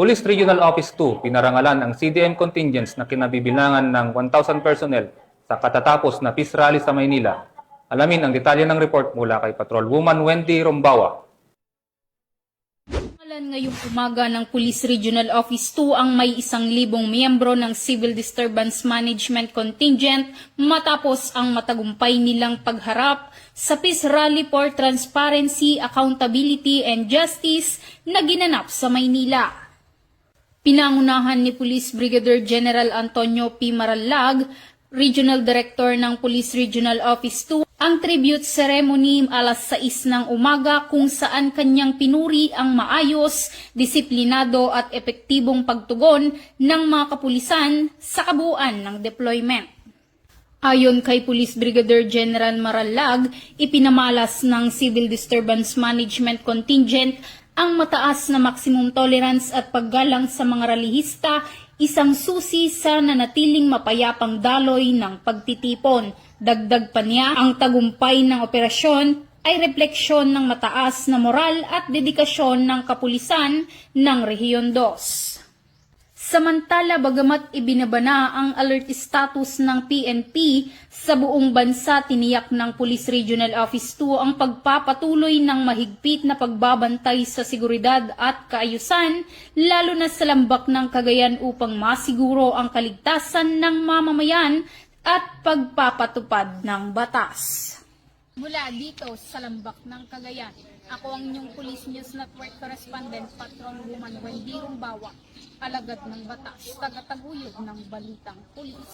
Police Regional Office 2, pinarangalan ang CDM contingents na kinabibilangan ng 1,000 personnel sa katatapos na peace rally sa Maynila. Alamin ang detalye ng report mula kay Patrolwoman Wendy Rombawa. Ngayong umaga ng Police Regional Office 2 ang may 1,000 miyembro ng Civil Disturbance Management Contingent matapos ang matagumpay nilang pagharap sa Peace Rally for Transparency, Accountability and Justice na ginanap sa Maynila. Pinangunahan ni Police Brigadier General Antonio P. Marallag, Regional Director ng Police Regional Office 2, ang tribute ceremony alas 6 ng umaga kung saan kanyang pinuri ang maayos, disiplinado at epektibong pagtugon ng mga kapulisan sa kabuuan ng deployment. Ayon kay Police Brigadier General Marallag, ipinamalas ng Civil Disturbance Management Contingent ang mataas na maximum tolerance at paggalang sa mga ralihista, isang susi sa nanatiling mapayapang daloy ng pagtitipon. Dagdag pa niya, ang tagumpay ng operasyon ay refleksyon ng mataas na moral at dedikasyon ng kapulisan ng Rehiyon 2. Samantala, bagamat ibinabana ang alert status ng PNP sa buong bansa, tiniyak ng Police Regional Office 2 ang pagpapatuloy ng mahigpit na pagbabantay sa seguridad at kaayusan, lalo na sa lambak ng Cagayan upang masiguro ang kaligtasan ng mamamayan at pagpapatupad ng batas. Mula dito sa lambak ng Cagayan, ako ang inyong Police News Network Correspondent, Patrolwoman Wendy Rombawa, alagad ng batas, tagataguyod ng balitang pulis.